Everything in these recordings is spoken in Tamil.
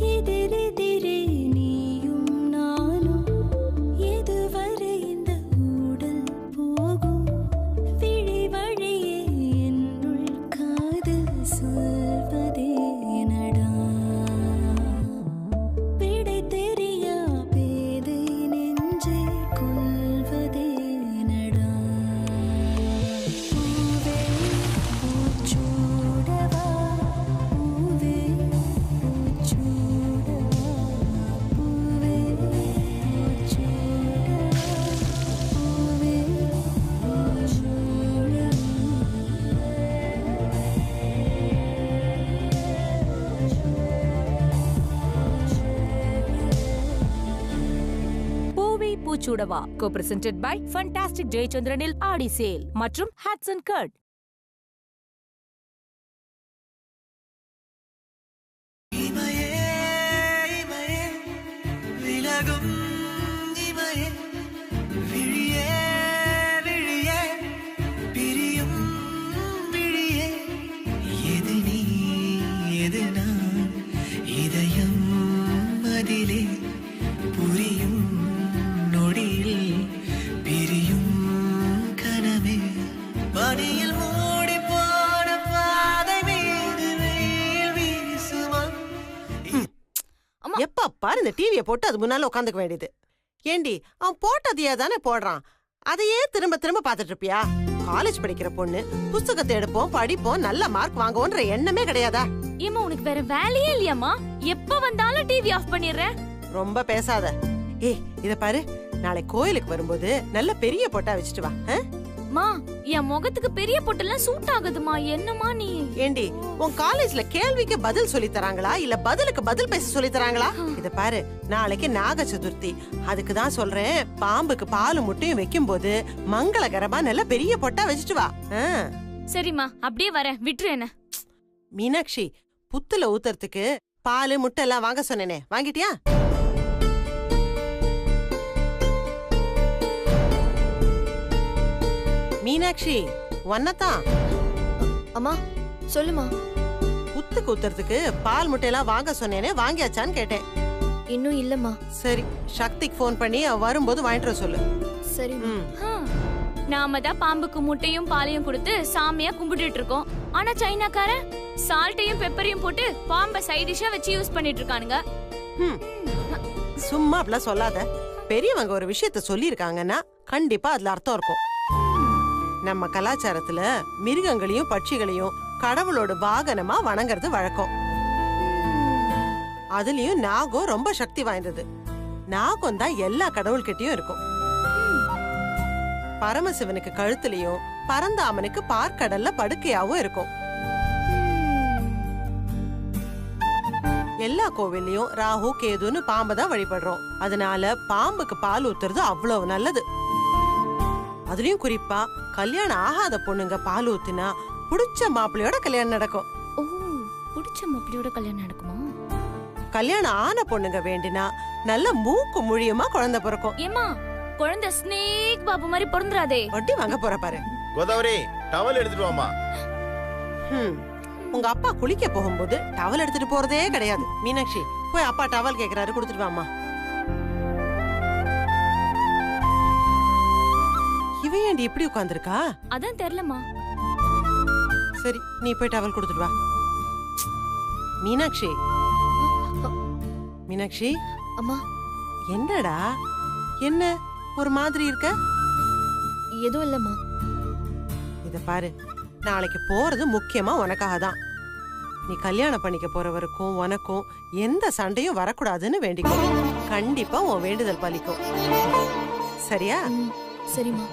எதிரெதிரே நீயும் நானும் எதுவரை இந்த ஊடல் போகும் விழி வழியே என்னுள் காதல் சொல்வதே நடா விடை தெரியா பேதை நெஞ்சை கொள்வதே நடா பூவே பூச்சூடவா பூவே பூச்சூடவா பூவே பூச்சூடவா பூவே பூவே பூச்சூடவா co-presented by Fantastic Jayachandranil Aadi sale மற்றும் Hudson Curd. இமையே இமையே விலகும் இமையே விழியே விழியே பிரியும் விழியே எது நீ எது நான் இதயம் அதிலே புரியும் நொடியில் பிரியும் கனவே பனியில் மூடி போன பாதை மீது வெயில் வீசுமா. எப்ப பாரு இந்த டிவியை போட்டு அது முன்னால உட்காந்துக்க வேண்டியது. ஏண்டி அவன் போட்டதையே தானே போடுறான், அதையே திரும்ப திரும்ப பாத்துட்டு இருப்பியா? காலேஜ் படிக்கிற பொண்ணு, புஸ்தகத்தை எடுப்போம் படிப்போம் நல்ல மார்க் வாங்குவோன்ற எண்ணமே கிடையாதா? ஏமா உனக்கு வேற வேலையே இல்லையாமா? எப்ப வந்தாலும் டிவி ஆஃப் பண்ணிடுற. ரொம்ப பேசாத. ஏய் இத பாரு, நாளை கோயிலுக்கு வரும்போது நல்ல பெரிய பொட்டா வச்சுட்டு வா. மா என் முகத்துக்கு பெரிய பொட்டெல்லாம் சூட் ஆகுதுமா. என்னமா நீ? ஏண்டி உன் காலேஜ்ல கேள்விக்கு பதில் சொல்லி தராங்களா இல்ல பதிலுக்கு பதில் பேச சொல்லி தராங்களா? இத பாரு, நாளைக்கு நாக சதுர்த்தி, அதுக்கு தான் சொல்றேன், பாம்புக்கு பால் முட்டையும் வைக்கும் போது மங்களகரமா நல்ல பெரிய பொட்டா வச்சுட்டு வா. சரிம்மா அப்படியே வரேன், விட்டுரு என்ன. மீனாட்சி, புத்துல ஊத்துறதுக்கு பால் முட்டை எல்லாம் வாங்க சொன்னேனே, வாங்கிட்டியா? மீனாட்சி ஒன்னதான். அம்மா சொல்லுமா. புத்துக்கு ஊத்துறதுக்கு பால் முட்டையெல்லாம் வாங்க சொன்னேனே, வாங்கியாச்சான்னு கேட்டேன். இன்னும் இல்லம்மா. சரி, சக்திக்கு ஃபோன் பண்ணி அவ வரும்போது வாங்கிட்டு வர சொல்லு. சரி. நாம தான் பாம்புக்கு முட்டையும் பாலையும் கொடுத்து சாமியா கும்பிட்டுட்டு இருக்கோம். ஆனா சைனாக்காரன் சால்ட்டையும் பெப்பரையும் போட்டு பாம்பை சைட் டிஷ்ஷா வச்சு யூஸ் பண்ணிட்டு இருக்கானுங்க. சும்மா அப்படிலாம் சொல்லாத. பெரியவங்க ஒரு விஷயத்த சொல்லி இருக்காங்கன்னா கண்டிப்பா அதுல அர்த்தம் இருக்கும். நம்ம கலாச்சாரத்துல மிருகங்களையும் பட்சிகளையும் கடவுளோட வாகனமா வணங்குறது வழக்கம். அதுலயும் நாகம் ரொம்ப சக்தி வாய்ந்தது. நாகம் தான் எல்லா கடவுள்கிட்டயும் இருக்கும். பரமசிவனுக்கு கழுத்துலயும் பரந்தாமனுக்கு பார்க்கடல்ல படுக்கையாவும் இருக்கும். எல்லா கோவில்லையும் ராகு கேதுன்னு பாம்பை தான் வழிபடுறோம். அதனால பாம்புக்கு பால் ஊத்துறது அவ்வளவு நல்லது. அதுலயும் குறிப்பா கல்யாணம் ஆகாத பொண்ணுங்க பால் ஊத்தினா புடிச்ச மாப்பிள்ளையோட கல்யாணம் நடக்கும். ஓ, புடிச்ச மாப்பிள்ளையோட கல்யாணம் நடக்குமா? கல்யாணம் ஆன பொண்ணுங்க வேண்டினா நல்ல மூக்கு முழியுமா குழந்தை பிறக்கும். ஏமா குழந்தை ஸ்னேக் பாபு மாதிரி பிறந்துராதே. வட்டி வாங்க போற பாரு. கோதாவரி, டவல் எடுத்துட்டு வாமா. உங்க அப்பா குளிக்க போகும்போது டவல் எடுத்துட்டு போறதே கிடையாது. மீனாட்சி, போய் அப்பா டவல் கேக்குறாரு, கொடுத்துட்டு வாமா. இவ ஏண்டி இப்படி உட்கார்ந்திருக்கா? அதான் தெரியலமா. சரி, நீ போய் டவல் கொடுத்துட்டு வா. மீனாட்சி, மீனாட்சி. அம்மா. என்னடா, என்ன ஒரு மாதிரி இருக்க? எதுவும் இல்லம்மா. இத பாரு, நாளைக்கு போறது முக்கியமா உனக்காக தான். நீ கல்யாணம் பண்ணிக்க போறவருக்கும் உனக்கும் எந்த சண்டையும் வரக்கூடாதுன்னு வேண்டிக்கோ. கண்டிப்பா உன் வேண்டுதல் பலிக்கும். சரியா? சரிம்மா.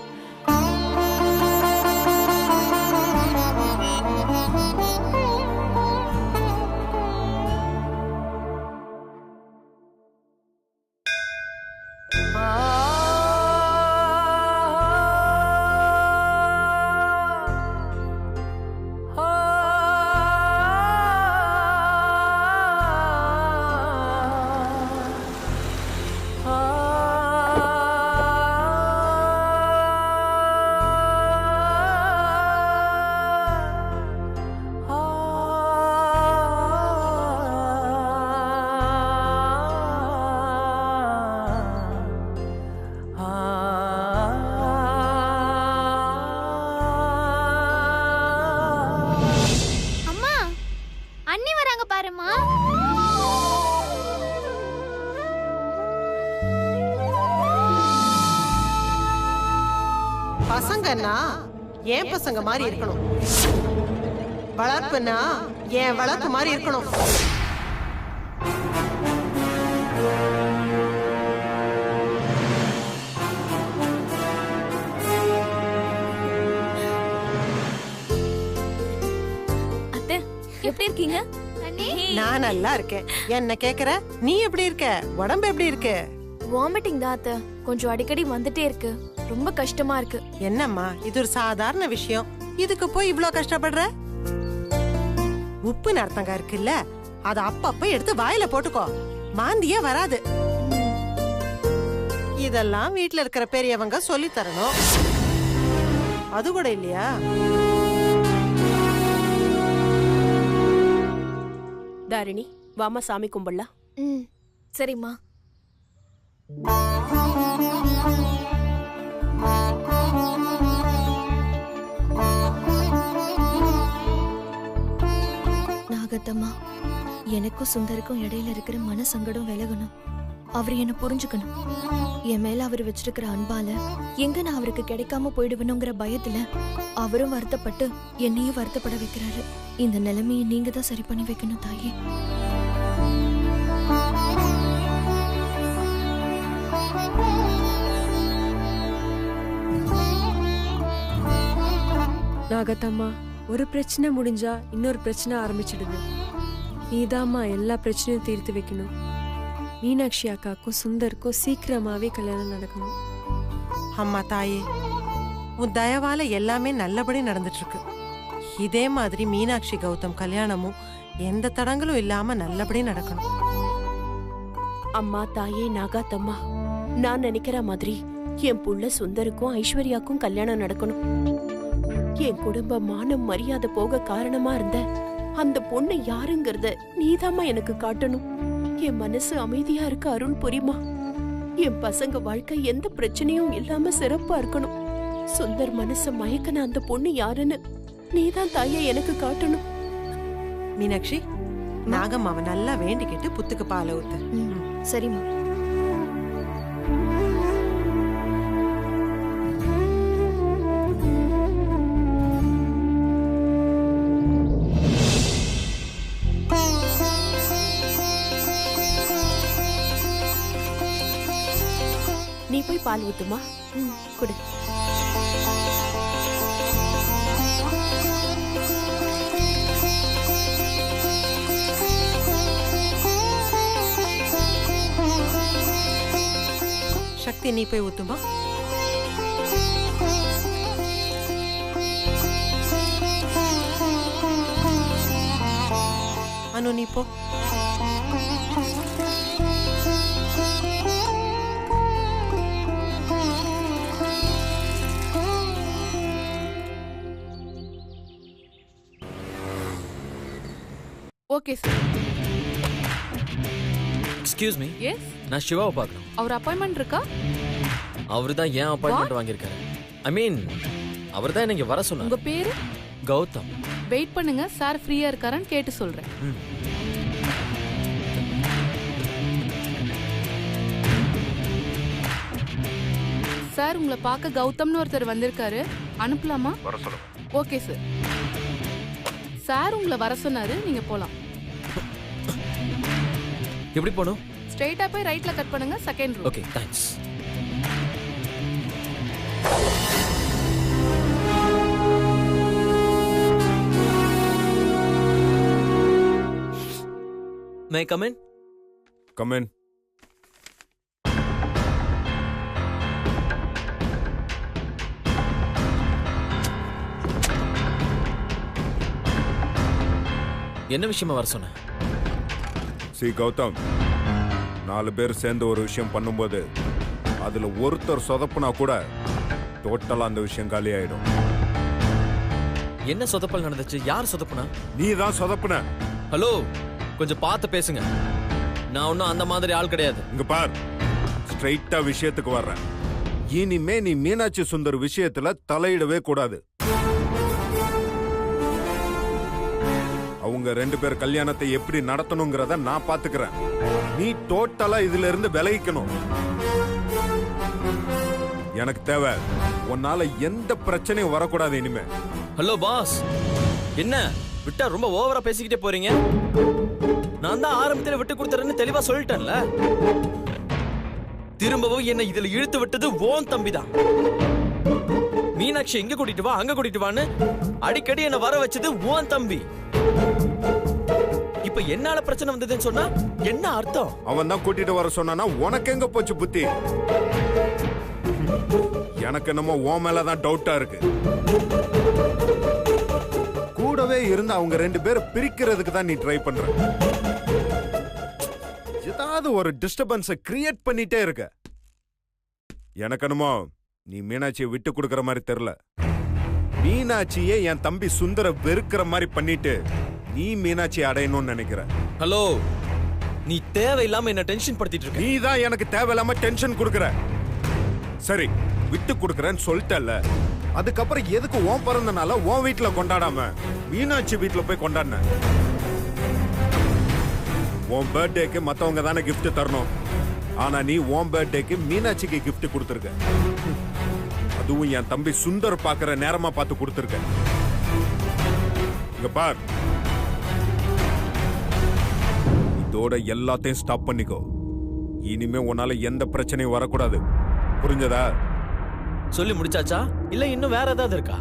வராங்க பாருமா. பசங்கன்னா என் பசங்க மாதிரி இருக்கணும், வளர்ப்புன்னா என் வளர்ப்பு மாதிரி இருக்கணும். அத்தை எப்படி இருக்கீங்க? நான் நல்லா இருக்கேன். என்ன கேக்குற? நீ எப்படி இருக்க? உடம்பு எப்படி இருக்கு? வாமிட்டிங் தான் அத்தை, கொஞ்சம் அடிக்கடி வந்துட்டே இருக்கு, ரொம்ப கஷ்டமா இருக்கு. என்னம்மா இது ஒரு சாதாரண விஷயம், இதுக்கு போய் இவ்ளோ கஷ்டப்படுற? உப்பு நர்த்தங்க இருக்குல்ல, அத அப்பப்ப எடுத்து வாயில போட்டுக்கோ, மாந்தியே வராது. இதெல்லாம் வீட்ல இருக்கிற பெரியவங்க சொல்லி தரணும், அது கூட இல்லையா? தாரிணி வாமா சாமி கும்பிடலாம். சரிம்மா. நாகத்தம்மா, எனக்கும் சுந்தருக்கும் இடையில இருக்கிற மன சங்கடம் விலகணும். அவர் என்ன புரிஞ்சுக்கணும். என் மேல அவர் வச்சிருக்கிற அன்பால எங்க நான் அவருக்கு கிடைக்காம போயிடுவேணுங்கிற பயத்துல அவரும் வருத்தப்பட்டு என்னையும் வருத்தப்பட வைக்கிறாரு. இந்த நிலைமையை நீங்க தான் சரி பண்ணி வைக்கணும் தாயே. நாகத்தம்மா, ஒரு பிரச்சனை முடிஞ்சா இன்னொரு பிரச்சனை ஆரம்பிச்சிடுது. நீதாம்மா எல்லா பிரச்சனையும் தீர்த்து வைக்கணும். மீனாட்சி அக்காக்கும் சுந்தருக்கும் சீக்கிரமாவே கல்யாணம் நடக்கணும். அம்மா தாயே, உன் தயவால எல்லாமே நல்லபடி நடந்துட்டு இருக்கு. இதே மாதிரி மீனாட்சி கௌதம் கல்யாணமும் எந்த தடங்களும் இல்லாம நல்லபடி நடக்கணும். அம்மா தாயே நாகாத்தம்மா, நான் நினைக்கிற மாதிரி என் புள்ள சுந்தருக்கும் ஐஸ்வர்யாக்கும் கல்யாணம் நடக்கணும். என் குடும்ப மானம் மரியாதை போக காரணமா இருந்த அந்த பொண்ணு யாருங்கிறத நீதாம்மா எனக்கு காட்டணும். என் மனசு அமைதியா இருக்க அருள் புரியுமா. என் பசங்க வாழ்க்கை எந்த பிரச்சனையும் இல்லாம சிறப்பா இருக்கணும். சுந்தர் மனச மயக்கன அந்த பொண்ணு யாருன்னு நீதான் தாயே எனக்கு காட்டணும். மீனாட்சி, நாகம்மாவை நல்லா வேண்டிக்கிட்டு புத்துக்கு பாலை ஊத்து. சரிம்மா. நீ போய் பால் ஊத்துமா. குடு. சக்தி, நீ போய் ஊத்துமா. அனு, நீ போ. Okay sir. Excuse me. Yes, நான் சிவாவை பார்க்கணும். அவர் அப்பாயின்மெண்ட் இருக்கா? அவர் தான் ஏன் அப்பாயின்மெண்ட் வாங்கியிருக்காரு. ஐ மீன் அவர் தான் எனக்கு வர சொன்னார். உங்க பேரு? கௌதம். வெயிட் பண்ணுங்க, சார் ஃப்ரீயா இருக்காரான்னு கேட்டு சொல்றேன். சார், உங்களை பார்க்க கௌதம்னு ஒருத்தர் வந்திருக்காரு, அனுப்பலாமா? வர சொல்லுங்க. Okay sir. சார் உங்களை வர சொன்னாரு, நீங்க போலாம். எப்படி போணும்? ஸ்ட்ரைட்டா போய் ரைட்ல கட் பண்ணுங்க, second room. Okay, thanks. May I come in? Come in. என்ன விஷயமா வர சொன்ன? சி கௌதம், 4 பேர் சேர்ந்து ஒரு விஷயம் பண்ணும்போது அதுல ஒருத்தர் சொதப்புனா கூட டோட்டலா அந்த விஷயம் காலி ஆயிடும். என்ன சொதப்பல் நடந்துச்சு? யார் சொதப்புனா? நீ தான் சொதப்புன. ஹலோ, கொஞ்சம் பார்த்து பேசுங்க. நான் ஒன்னும் அந்த மாதிரி ஆள் கிடையாது. இங்க பார், ஸ்ட்ரைட்டா விஷயத்துக்கு வர்றேன். இனிமே நீ மீனாட்சி சுந்தர் விஷயத்துல தலையிடவே கூடாது. அவங்க 2 பேர் கல்யாணத்தை எப்படி நடத்தணுங்கிறத நான் பாத்துக்கிறேன். நீ டோட்டலா இதுல இருந்து விலகிக்கணும். எனக்கு தேவை உன்னால எந்த பிரச்சனையும் வரக்கூடாது இனிமே. ஹலோ பாஸ், என்ன விட்டா ரொம்ப ஓவரா பேசிக்கிட்டே போறீங்க? நான் தான் ஆரம்பத்துல விட்டு கொடுத்துறேன்னு தெளிவா சொல்லிட்டேன்ல. திரும்பவும் என்ன இதுல இழுத்து விட்டது ஓன் தம்பிதான். மீனாட்சி எங்க கூட்டிட்டு வா அங்க கூட்டிட்டு வான்னு அடிக்கடி என்ன வர வச்சது ஓன் தம்பி. இப்ப என்னால பிரச்சனை வந்ததுன்னு சொன்னா என்ன அர்த்தம்? அவன் தான் கூட்டிட்டு வர சொன்னானா உனக்கு எங்க போச்சு புத்தி? எனக்கு என்னமோ உன் மேலதான் டவுட்டா இருக்கு. கூடவே இருந்து அவங்க 2 பேரும் பிரிக்கிறதுக்கு தான் நீ ட்ரை பண்ற. ஏதாவது ஒரு டிஸ்டர்பன்ஸை கிரியேட் பண்ணிட்டே இருக்க. எனக்கு என்னமோ நீ மீனாட்சியை விட்டு கொடுக்கற மாதிரி தெரியல. மீனாட்சியே என் தம்பி சுந்தர வெறுக்கிற மாதிரி பண்ணிட்டு நீ மீனாட்சி அடையணும்னு நினைக்கிற. ஹலோ, நீ தேவையில்லாம என்ன டென்ஷன் படுத்திட்டு இருக்க. நீ தான் எனக்கு தேவையில்லாம டென்ஷன் கொடுக்கற. சரி, விட்டு கொடுக்கறேன்னு சொல்லிட்டல்ல, அதுக்கப்புறம் எதுக்கு உன் பிறந்தனால உன் வீட்டுல கொண்டாடாம மீனாட்சி வீட்டுல போய் கொண்டாடின? உன் பர்த்டேக்கு மத்தவங்க தானே கிஃப்ட் தரணும். ஆனா நீ உன் பர்த்டேக்கு மீனாட்சிக்கு கிஃப்ட் கொடுத்துருக்க. அதுவும் என் தம்பி சுந்தர் பாக்குற நேரமா பார்த்து கொடுத்துருக்க. இங்க பார், இதோட எல்லாத்தையும் ஸ்டாப் பண்ணிக்கோ. இனிமே உன்னால எந்த பிரச்சனையும் வரக்கூடாது. புரிஞ்சதா? சொல்லி முடிச்சாச்சா இல்ல இன்னும் வேற ஏதாவது இருக்கா?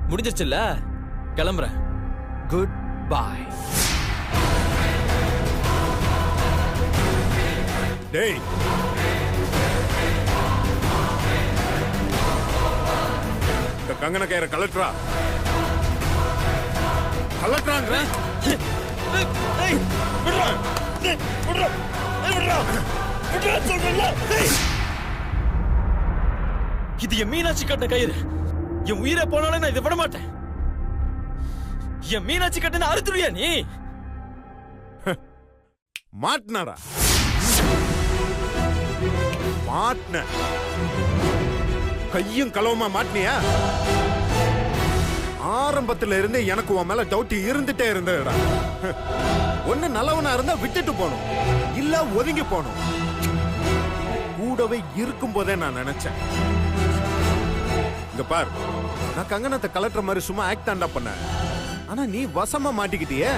முடிஞ்சிச்சுல்ல, கிளம்புறேன். Good bye. டேய், இந்த கங்கன கயிறை கலட்டுறா. கலட்டுறாங்க. இது என் மீனாட்சி கட்டின கயிறு. என் உயிரை போனாலும் நான் இதை விட மாட்டேன். என் மீனாட்சி கட்டின அறுத்துறியா நீ? மாட்டினாரா? மாட்டின கையும் களவுமா மாட்டினியா? ஆரம்பத்துல இருந்து எனக்கு உன் மேல டவுட் இருந்துட்டே இருந்தடா. ஒண்ணு நல்லவனா இருந்தா விட்டுட்டு போகணும், இல்ல ஒதுங்கி போகணும். கூடவே இருக்கும் போதே நான் நினைச்சேன். இங்க பார், நான் கங்கனத்தை கலட்டுற மாதிரி சும்மா ஆக்ட் தாண்டா பண்ண. ஆனா நீ வசமா மாட்டிக்கிட்டியே.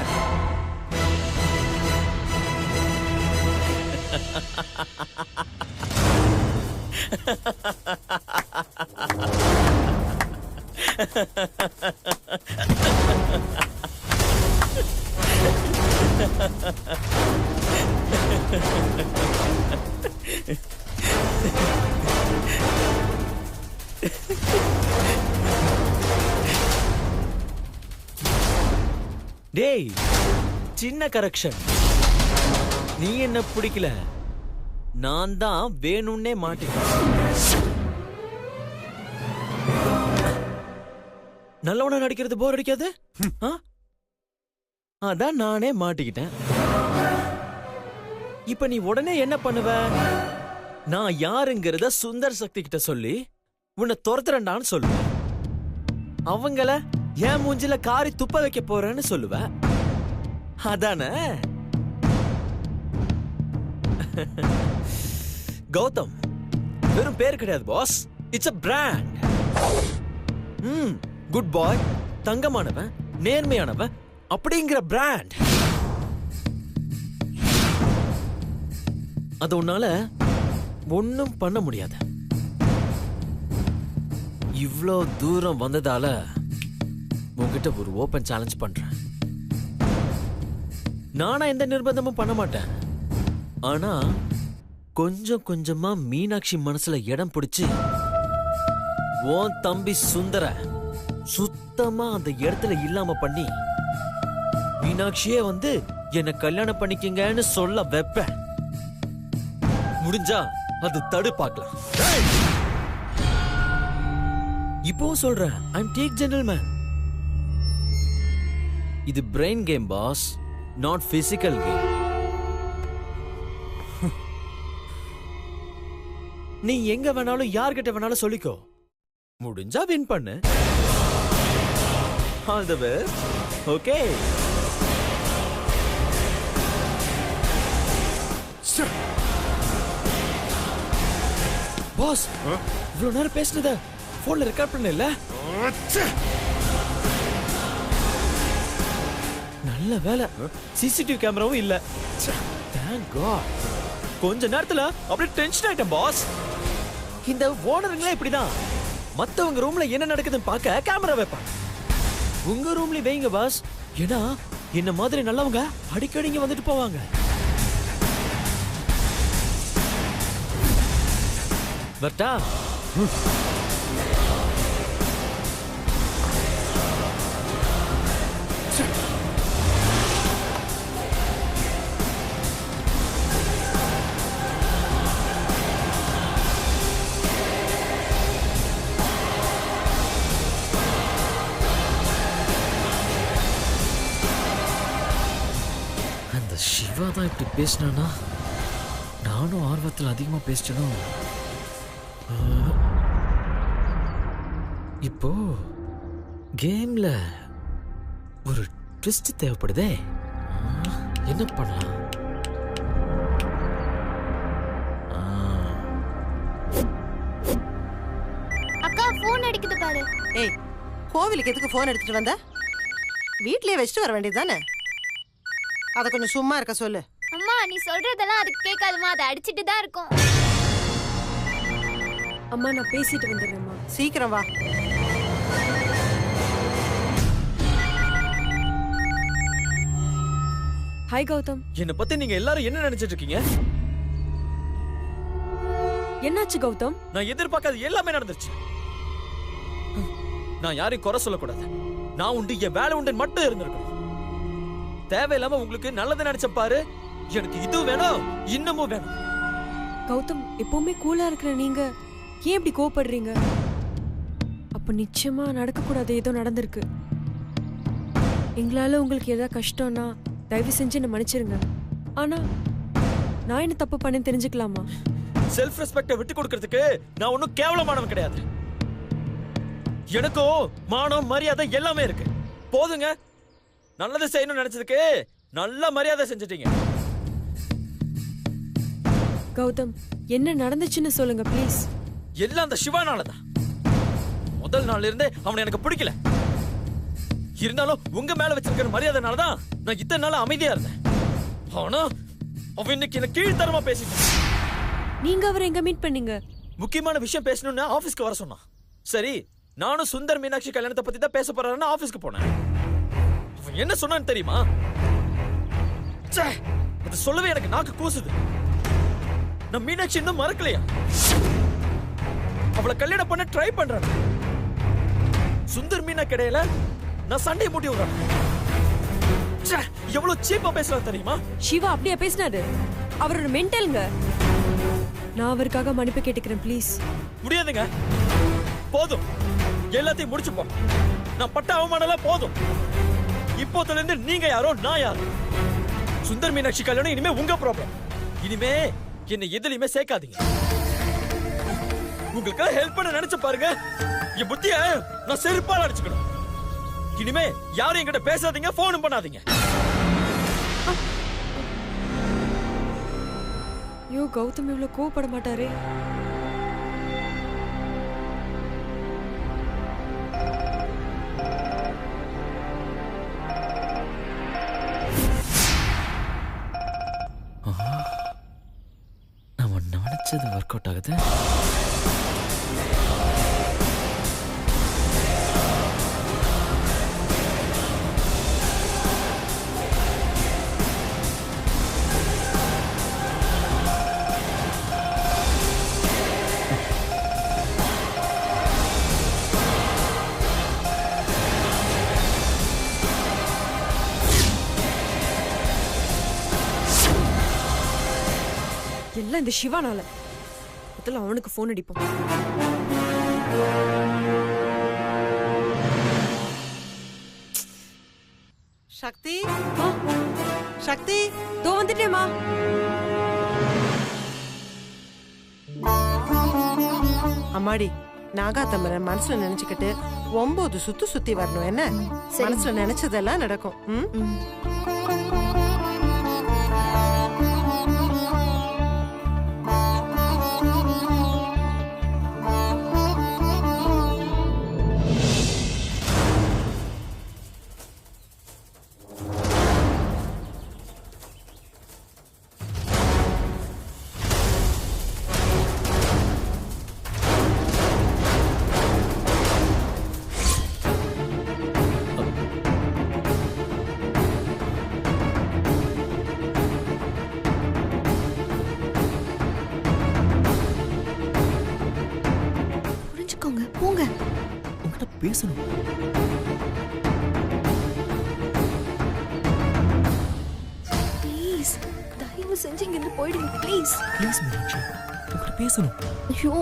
டேய், சின்ன கரெக்ஷன். நீ என்ன பிடிக்கல, நான் தான் வேணும்னே மாட்டிக்கிட்டேன். நல்லவனா நடிக்கிறது போர் அடிக்காது? அதான் நானே மாட்டிக்கிட்டேன். இப்ப நீ உடனே என்ன பண்ணுவ? நான் யாருங்கிறத சுந்தர் சக்தி கிட்ட சொல்லி உன்னை துரத்துறேன்டான்னு சொல்லுவ. அவங்கள ஏன் மூஞ்சில காரி துப்ப வைக்க போறேன்னு சொல்லுவ. அதானே? கௌதம் வெறும் பேர் கிடையாது boss, it's a brand. Good boy, தங்கமானவன், நேர்மையானவன் அப்படிங்கிற பிராண்ட். அது உன்னால ஒண்ணும் பண்ண முடியாது. இவ்ளோ தூரம் வந்ததால உன்கிட்ட ஒரு ஓபன் சேலஞ்ச் பண்றேன். நானா எந்த நிர்பந்தமும் பண்ண மாட்டேன். ஆனா கொஞ்சம் கொஞ்சமா மீனாட்சி மனசுல இடம் பிடிச்சு உன் தம்பி சுந்தர சுத்தமா அந்த இடத்துல இல்லாம பண்ணி மீனாட்சியே வந்து என்ன கல்யாணம் பண்ணிக்கங்கன்னு சொல்ல வைப்பேன். முடிஞ்சா அது தடு பார்க்கலாம். இப்போ சொல்றேன், ஐம் டேக் ஜென்டில்மேன். இது brain game boss, not physical game. நீ எங்க வேணாலும் யார்கிட்ட வேணாலும் சொல்லிக்கோ, முடிஞ்சா வின் பண்ணு. All the best. Okay. Boss இவ்வளவு நேரம் பேசினத போன்ல ரெக்கார்ட் பண்ண இல்ல? நல்ல வேலை சிசிடிவி கேமராவும் இல்ல. Thank God. கொஞ்ச நேரத்துல அப்படியே டென்ஷன் ஆயிட்டேன் பாஸ். இந்த ஓனருங்களே இப்படிதான். மத்தவங்க ரூம்ல என்ன நடக்குதுன்னு பார்க்க கேமரா வைப்பாங்க. உங்க ரூம்ல வைங்க பாஸ். ஏன்னா என்ன மாதிரி நல்லவங்க அடிக்கடி இங்க வந்துட்டு போவாங்க. பட்டா அந்த சிவா தான் இப்படி பேசினானா? நானும் ஆர்வத்தில் அதிகமா பேசிட்டனும். இப்போ கேம்ல ஒரு ட்விஸ்ட் தேவைப்படுதே. என்ன பண்ணலாம்? அக்கா போன் அடிக்குது பாரு. ஏய், கோவிலுக்கு எதுக்கு போன் எடுத்துட்டு வந்த? வீட்லயே வச்சுட்டு வர வேண்டியதுதானே? அத கொஞ்சம் சும்மா இருக்க சொல்லு. அம்மா நீ சொல்றதெல்லாம் அதுக்கு கேட்காதுமா, அதை அடிச்சிட்டு தான் இருக்கும். அம்மா நான் பேசிட்டு வந்துடுறேம்மா. சீக்கிரம் வா. ஹாய் கௌதம். என்ன பத்தி நீங்க எல்லாரும் என்ன நினைச்சிட்டு இருக்கீங்க? என்னாச்சு கௌதம்? நான் எதிர்பார்க்காத எல்லாமே நடந்துருச்சு. நான் யாரையும் குறை சொல்லக்கூடாது. நான் உண்டு, என் வேலை உண்டு மட்டும் இருந்திருக்கணும். தேவையில்லாம உங்களுக்கு நல்லதை நினைச்ச பாரு. எனக்கு இது வேணும், இன்னமும் வேணும். கௌதம் எப்பவுமே கூலா இருக்கிற நீங்க ஏன் இப்படி கோவப்படுறீங்க? அப்ப நிச்சயமா நடக்கக்கூடாது ஏதோ நடந்திருக்கு. எங்களால உங்களுக்கு ஏதாவது கஷ்டம்னா தயவு செஞ்சு என்ன மன்னிச்சிருங்க. ஆனா நான் என்ன தப்பு பண்ணேன்னு தெரிஞ்சுக்கலாமா? செல்ஃப் ரெஸ்பெக்ட விட்டு கொடுக்கிறதுக்கு நான் ஒன்னும் கேவலமானவன் கிடையாது. எனக்கும் மானம் மரியாதை எல்லாமே இருக்கு. போதுங்க, நல்லது செய்யணும்னு நினைச்சதுக்கு நல்ல மரியாதை செஞ்சுட்டீங்க. கௌதம் என்ன நடந்துச்சுன்னு சொல்லுங்க ப்ளீஸ். எல்லாம் அந்த சிவானாலதான். முதல் நாள்ல இருந்தே அவனை எனக்கு பிடிக்கல. இருந்தாலும் உங்க மேல வச்சிருக்கிற மரியாதைனாலதான் நான் இத்தனை நாள் அமைதியா இருந்தேன். ஆனா அவன் இன்னைக்கு என்ன கீழ்த்தரமா பேசிட்டான். நீங்க அவரை எங்க மீட் பண்ணீங்க? முக்கியமான விஷயம் பேசணும்னு ஆபீஸ்க்கு வர சொன்னான். சரி, நானும் சுந்தர் மீனாட்சி கல்யாணத்தை பத்தி தான் பேச போறாருன்னு ஆபீஸ்க்கு போனேன். அவன் என்ன சொன்னான்னு தெரியுமா? அது சொல்லவே எனக்கு நாக்கு கூசுது. நான் மீனாட்சி இன்னும் மறக்கலையா? அவளை கல்யாணம் பண்ண ட்ரை பண்றேன். சுந்தர் மீனா கிடையல நான் சண்டையை மூட்டி விடுறேன். எவ்வளவு சீப்பா பேசுறான் தெரியுமா? சிவா அப்படியே பேசினாரு. அவரோட மென்டல்ங்க. நான் அவருக்காக மன்னிப்பு கேட்டுக்கிறேன் ப்ளீஸ். முடியாதுங்க, போதும், எல்லாத்தையும் முடிச்சுப்போம். நான் பட்ட அவமானம் போதும். இப்போதுல இருந்து நீங்க யாரோ நான் யாரோ. சுந்தர் மீனாட்சி கல்யாணம் இனிமே உங்க ப்ராப்ளம். இனிமே என்ன எதுலயுமே சேர்க்காதீங்க. உங்களுக்கு ஹெல்ப் பண்ண நினைச்சு பாருங்க, என் புத்திய நான் செருப்பால அடிச்சுக்கணும். இனிமே யாரும் என்கிட்ட பேசாதீங்க, போனும் பண்ணாதீங்க. ஐயோ, கௌதம் இவ்வளவு கோவப்பட மாட்டாரே. நம்ம நினைச்சது ஒர்க் அவுட் ஆகுது. எல்லாம் இந்த சிவானால. முதல்ல அவனுக்கு போன் அடிப்போம். சக்தி, சக்தி, தோ வந்துட்டேமா. அம்மாடி, நாகாத்தம்மரை மனசுல நினைச்சுக்கிட்டு 9 சுத்து சுத்தி வரணும். என்ன மனசுல நினைச்சதெல்லாம் நடக்கும். உன்கிட்ட பேசணும். ப்ளீஸ் தயவு செஞ்சு இங்கிருந்து போயிடுங்க ப்ளீஸ். ப்ளீஸ் மீனாட்சி, உன்கிட்ட பேசணும். ஐயோ